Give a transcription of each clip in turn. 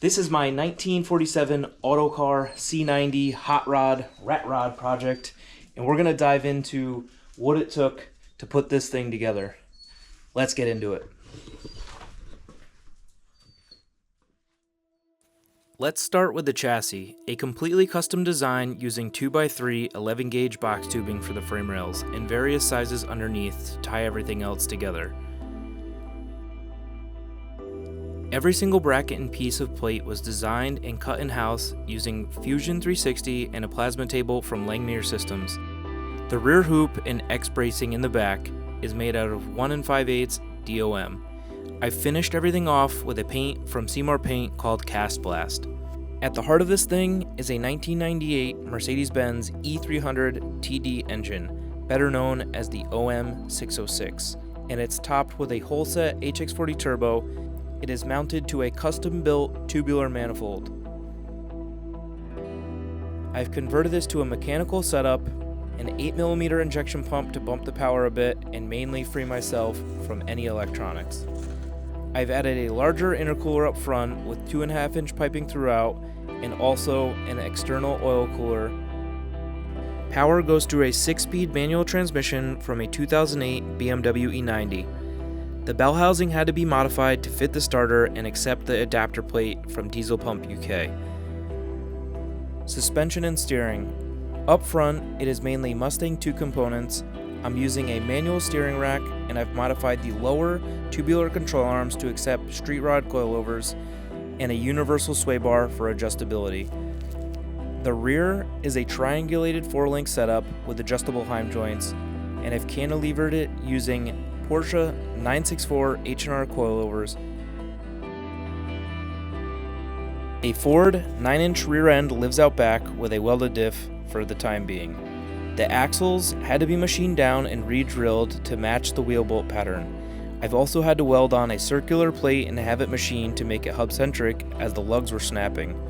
This is my 1947 Autocar C90 hot rod, rat rod project, and we're going to dive into what it took to put this thing together. Let's get into it. Let's start with the chassis, a completely custom design using 2x3 11-gauge box tubing for the frame rails and various sizes underneath to tie everything else together. Every single bracket and piece of plate was designed and cut in-house using Fusion 360 and a plasma table from Langmuir Systems. The rear hoop and X bracing in the back is made out of 1 5/8 DOM. I finished everything off with a paint from Seymour Paint called Cast Blast. At the heart of this thing is a 1998 Mercedes-Benz E300 TD engine, better known as the OM606, and it's topped with a Holset HX40 turbo. It is mounted to a custom-built tubular manifold. I've converted this to a mechanical setup, an 8mm injection pump to bump the power a bit and mainly free myself from any electronics. I've added a larger intercooler up front with 2.5-inch piping throughout and also an external oil cooler. Power goes through a 6-speed manual transmission from a 2008 BMW E90. The bell housing had to be modified to fit the starter and accept the adapter plate from Diesel Pump UK. Suspension and steering. Up front, it is mainly Mustang 2 components. I'm using a manual steering rack, and I've modified the lower tubular control arms to accept street rod coilovers and a universal sway bar for adjustability. The rear is a triangulated 4-link setup with adjustable heim joints, and I've cantilevered it using Porsche 964 H&R coilovers. A Ford 9-inch rear end lives out back with a welded diff for the time being. The axles had to be machined down and re-drilled to match the wheel bolt pattern. I've also had to weld on a circular plate and have it machined to make it hub-centric as the lugs were snapping.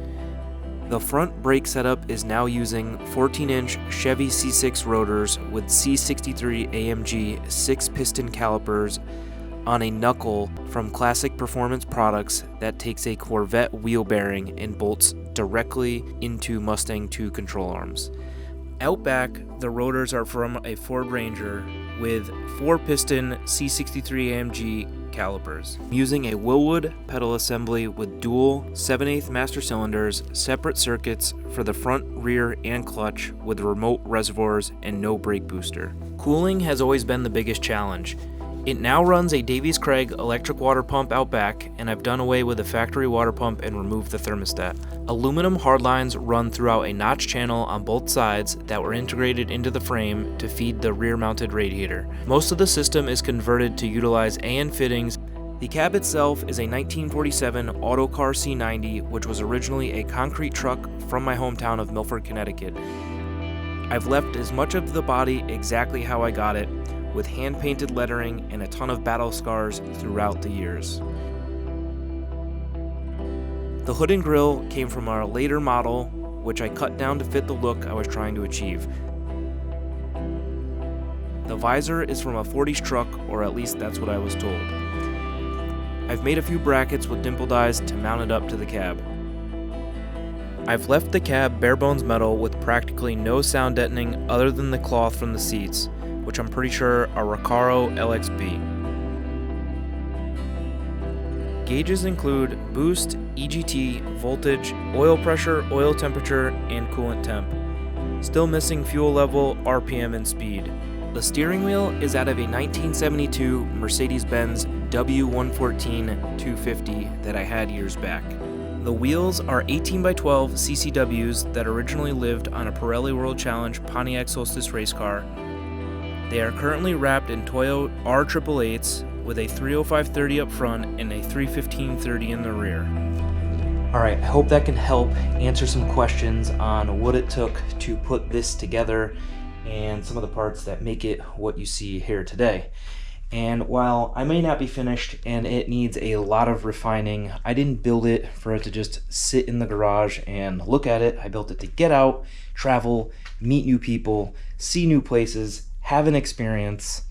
The front brake setup is now using 14-inch Chevy C6 rotors with C63 AMG 6-piston calipers on a knuckle from Classic Performance Products that takes a Corvette wheel bearing and bolts directly into Mustang 2 control arms. Out back, the rotors are from a Ford Ranger with 4-piston C63 AMG calipers. I'm using a Wilwood pedal assembly with dual 7/8 master cylinders, separate circuits for the front, rear, and clutch with remote reservoirs and no brake booster. Cooling has always been the biggest challenge. It now runs a Davies Craig electric water pump out back, and I've done away with the factory water pump and removed the thermostat. Aluminum hardlines run throughout a notch channel on both sides that were integrated into the frame to feed the rear-mounted radiator. Most of the system is converted to utilize AN fittings. The cab itself is a 1947 Autocar C90, which was originally a concrete truck from my hometown of Milford, Connecticut. I've left as much of the body exactly how I got it, with hand-painted lettering and a ton of battle scars throughout the years. The hood and grille came from our later model, which I cut down to fit the look I was trying to achieve. The visor is from a 40s truck, or at least that's what I was told. I've made a few brackets with dimpled eyes to mount it up to the cab. I've left the cab bare bones metal with practically no sound deadening other than the cloth from the seats, which I'm pretty sure are Recaro LXB. Gauges include boost, EGT, voltage, oil pressure, oil temperature, and coolant temp. Still missing fuel level, RPM, and speed. The steering wheel is out of a 1972 Mercedes-Benz W114 250 that I had years back. The wheels are 18x12 CCWs that originally lived on a Pearly World Challenge Pontiac Solstice race car. They are currently wrapped in Toyo R888s with a 305/30 up front and a 315/30 in the rear. Alright, I hope that can help answer some questions on what it took to put this together and some of the parts that make it what you see here today. And while I may not be finished and it needs a lot of refining, I didn't build it for it to just sit in the garage and look at it. I built it to get out, travel, meet new people, see new places, have an experience,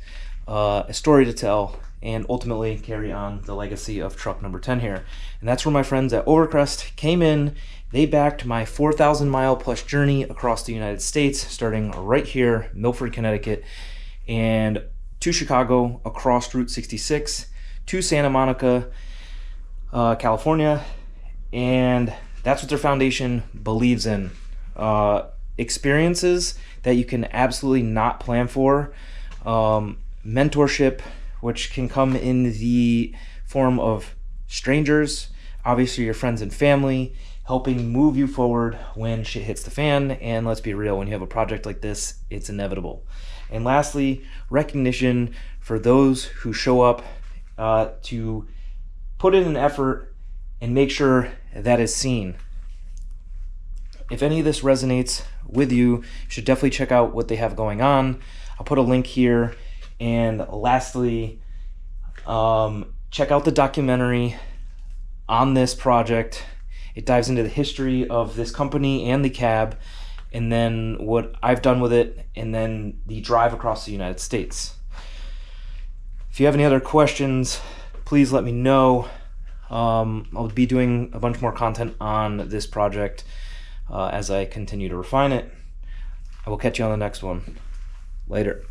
a story to tell, and ultimately carry on the legacy of truck number 10 here. And that's where my friends at Overcrest came in. They backed my 4,000 mile plus journey across the United States, starting right here, Milford, Connecticut, and to Chicago across Route 66 to Santa Monica, California. And that's what their foundation believes in. Experiences that you can absolutely not plan for. Mentorship, which can come in the form of strangers, obviously your friends and family, helping move you forward when shit hits the fan. And let's be real, when you have a project like this, it's inevitable. And lastly, recognition for those who show up to put in an effort and make sure that is seen. If any of this resonates with you, you should definitely check out what they have going on. I'll put a link here. And lastly, check out the documentary on this project. It dives into the history of this company and the cab, and then what I've done with it, and then the drive across the United States. If you have any other questions, please let me know. I'll be doing a bunch more content on this project as I continue to refine it. I will catch you on the next one. Later.